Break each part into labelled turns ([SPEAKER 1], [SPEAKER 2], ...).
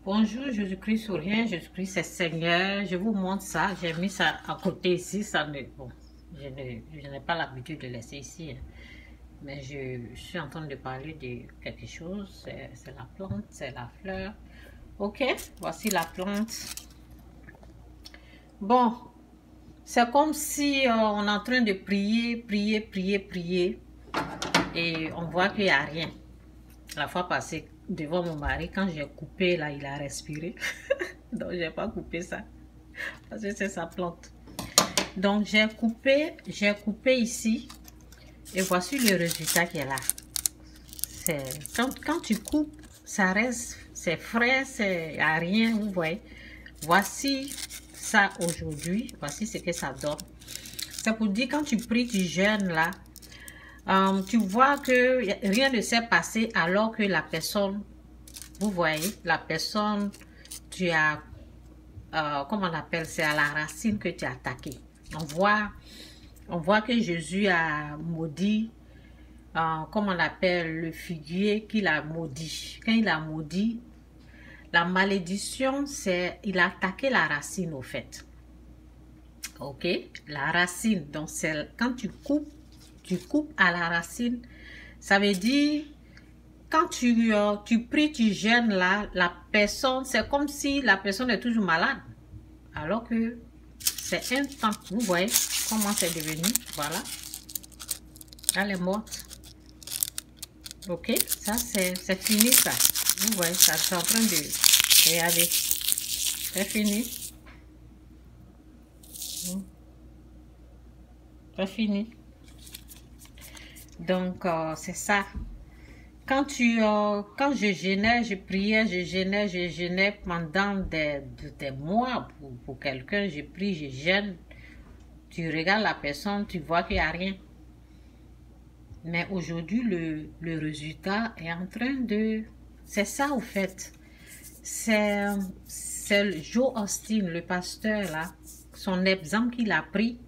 [SPEAKER 1] Bonjour, Jésus-Christ sourient, Jésus-Christ c'est Seigneur. Je vous montre ça. J'ai mis ça à côté ici. Bon, je n'ai pas l'habitude de laisser ici, hein. Mais je suis en train de parler de quelque chose. C'est la plante, c'est la fleur. Ok, voici la plante. Bon, c'est comme si on est en train de prier. Et on voit qu'il n'y a rien. La fois passée, devant mon mari, quand j'ai coupé, là, il a respiré. Donc, j'ai pas coupé ça. Parce que c'est sa plante. Donc, j'ai coupé ici. Et voici le résultat qui est là. Quand tu coupes, ça reste, c'est frais, c'est à rien, vous voyez. Voici ça aujourd'hui. Voici ce que ça donne. C'est pour dire, quand tu pries, tu jeûnes là, tu vois que rien ne s'est passé alors que la personne, vous voyez, la personne, tu as, comment on appelle, c'est à la racine que tu as attaqué. On voit que Jésus a maudit, comment on appelle, le figuier qu'il a maudit. Quand il a maudit, la malédiction, c'est, il a attaqué la racine au fait. Ok, la racine, donc c'est quand tu coupes à la racine, ça veut dire, quand tu pries, tu jeûnes là, la personne, c'est comme si la personne est toujours malade. Alors que c'est un temps, vous voyez comment c'est devenu, voilà. Elle est morte. Ok, ça c'est fini ça. Vous voyez, ça c'est en train de, regardez, c'est fini. C'est fini. Donc, c'est ça. Quand je jeûnais, je priais, je jeûnais pendant des mois pour quelqu'un, je prie, je jeûne. Tu regardes la personne, tu vois qu'il n'y a rien. Mais aujourd'hui, le résultat est en train de... C'est ça, au fait. C'est Joe Austin, le pasteur, là, son exemple qu'il a pris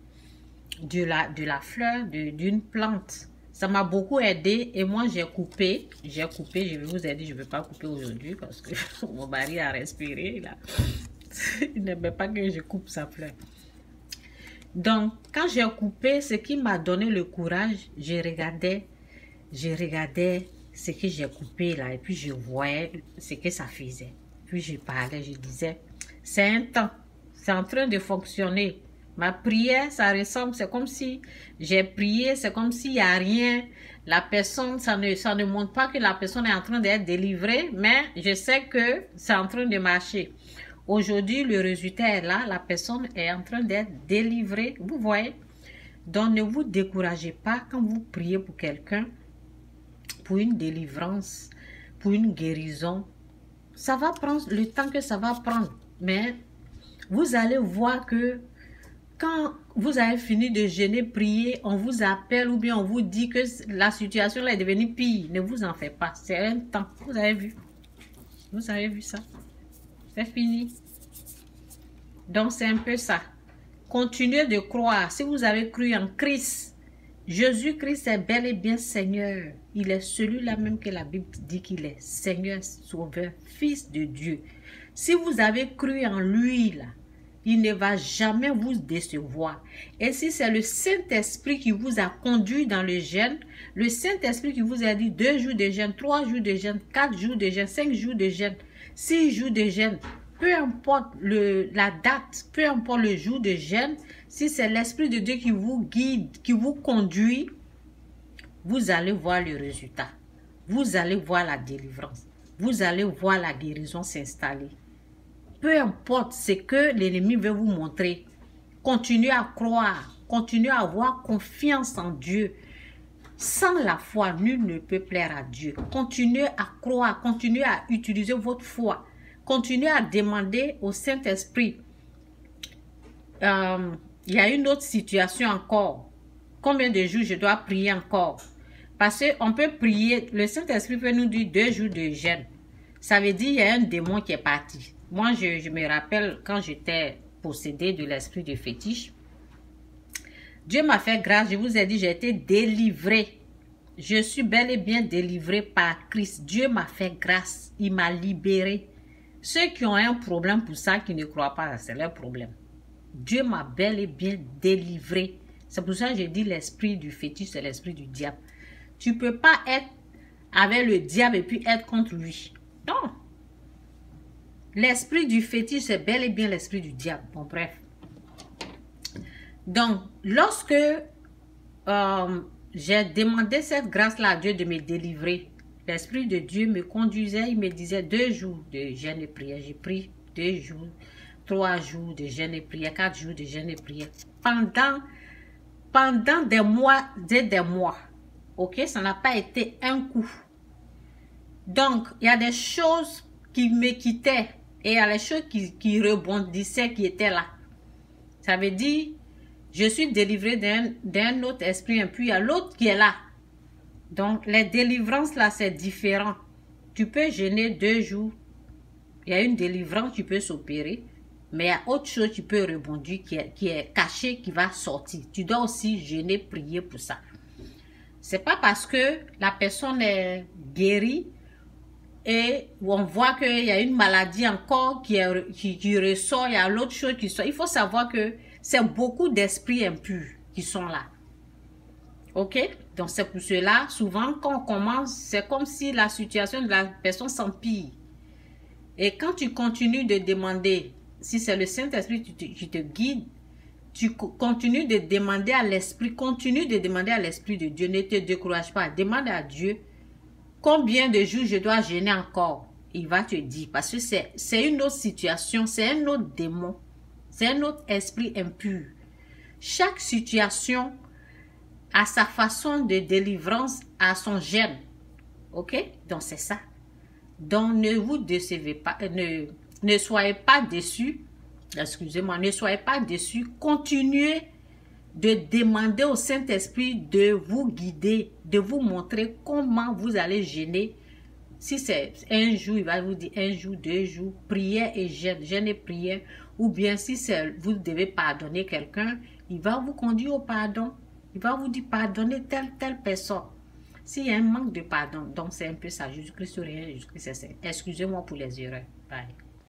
[SPEAKER 1] de la fleur, d'une plante. Ça m'a beaucoup aidé et moi j'ai coupé, je vais vous aider, je ne vais pas couper aujourd'hui parce que mon mari a respiré là. Il n'aimait pas que je coupe sa fleur. Donc quand j'ai coupé, ce qui m'a donné le courage, je regardais ce que j'ai coupé là et puis je voyais ce que ça faisait. Puis je parlais, je disais, c'est un temps, c'est en train de fonctionner. Ma prière, ça ressemble, c'est comme si j'ai prié, c'est comme s'il n'y a rien. La personne, ça ne montre pas que la personne est en train d'être délivrée, mais je sais que c'est en train de marcher. Aujourd'hui, le résultat est là, la personne est en train d'être délivrée, vous voyez. Donc, ne vous découragez pas quand vous priez pour quelqu'un, pour une délivrance, pour une guérison. Ça va prendre le temps que ça va prendre, mais vous allez voir que quand vous avez fini de jeûner, prier, on vous appelle ou bien on vous dit que la situation là est devenue pire. Ne vous en faites pas. C'est un temps. Vous avez vu? Vous avez vu ça? C'est fini. Donc, c'est un peu ça. Continuez de croire. Si vous avez cru en Christ, Jésus-Christ est bel et bien Seigneur. Il est celui-là même que la Bible dit qu'il est Seigneur, Sauveur, Fils de Dieu. Si vous avez cru en lui, là, il ne va jamais vous décevoir. Et si c'est le Saint-Esprit qui vous a conduit dans le jeûne, le Saint-Esprit qui vous a dit 2 jours de jeûne, 3 jours de jeûne, 4 jours de jeûne, 5 jours de jeûne, 6 jours de jeûne, peu importe la date, peu importe le jour de jeûne, si c'est l'Esprit de Dieu qui vous guide, qui vous conduit, vous allez voir le résultat. Vous allez voir la délivrance. Vous allez voir la guérison s'installer. Peu importe ce que l'ennemi veut vous montrer, continuez à croire, continuez à avoir confiance en Dieu. Sans la foi, nul ne peut plaire à Dieu. Continuez à croire, continuez à utiliser votre foi. Continuez à demander au Saint-Esprit. Il y a une autre situation encore. Combien de jours je dois prier encore? Parce qu'on peut prier, le Saint-Esprit peut nous dire 2 jours de jeûne. Ça veut dire qu'il y a un démon qui est parti. Moi, je me rappelle quand j'étais possédée de l'esprit de fétiche. Dieu m'a fait grâce, je vous ai dit, j'ai été délivrée. Je suis bel et bien délivrée par Christ. Dieu m'a fait grâce, il m'a libérée. Ceux qui ont un problème pour ça, qui ne croient pas, c'est leur problème. Dieu m'a bel et bien délivré. C'est pour ça que je dis l'esprit du fétiche, c'est l'esprit du diable. Tu ne peux pas être avec le diable et puis être contre lui. Non. L'esprit du fétiche, c'est bel et bien l'esprit du diable. Bon, bref. Donc, lorsque j'ai demandé cette grâce-là à Dieu de me délivrer, l'Esprit de Dieu me conduisait, il me disait 2 jours de jeûne et prière. J'ai pris 2 jours, 3 jours de jeûne et prière, 4 jours de jeûne et prière. Pendant des mois, des mois. Ok, ça n'a pas été un coup. Donc, il y a des choses qui me quittaient et il y a les choses qui rebondissaient, qui étaient là. Ça veut dire, je suis délivré d'un autre esprit impur, il y a l'autre qui est là. Donc, les délivrances là, c'est différent. Tu peux jeûner 2 jours. Il y a une délivrance, tu peux s'opérer. Mais il y a autre chose, tu peux rebondir qui est caché, qui va sortir. Tu dois aussi jeûner, prier pour ça. C'est pas parce que la personne est guérie et on voit qu'il y a une maladie encore qui ressort, il y a l'autre chose qui sort. Il faut savoir que c'est beaucoup d'esprits impurs qui sont là. Ok? Donc c'est pour cela, souvent quand on commence, c'est comme si la situation de la personne s'empire. Et quand tu continues de demander, si c'est le Saint-Esprit qui te guide, tu continues de demander à l'Esprit, de Dieu, ne te décourage pas, demande à Dieu combien de jours je dois jeûner encore. Il va te dire, parce que c'est une autre situation, c'est un autre démon, c'est un autre esprit impur. Chaque situation a sa façon de délivrance, à son jeûne. Ok? Donc c'est ça. Donc ne vous décevez pas, ne soyez pas déçus. Excusez-moi, ne soyez pas déçus. Continuez de demander au Saint-Esprit de vous guider, de vous montrer comment vous allez jeûner. Si c'est un jour, il va vous dire 1 jour, 2 jours, prière et jeûne, jeûne et prière. Ou bien si vous devez pardonner quelqu'un, il va vous conduire au pardon. Il va vous dire pardonner telle personne. S'il y a un manque de pardon, donc c'est un peu ça. Jésus-Christ, rien, Jésus-Christ, c'est. Excusez-moi pour les erreurs. Bye.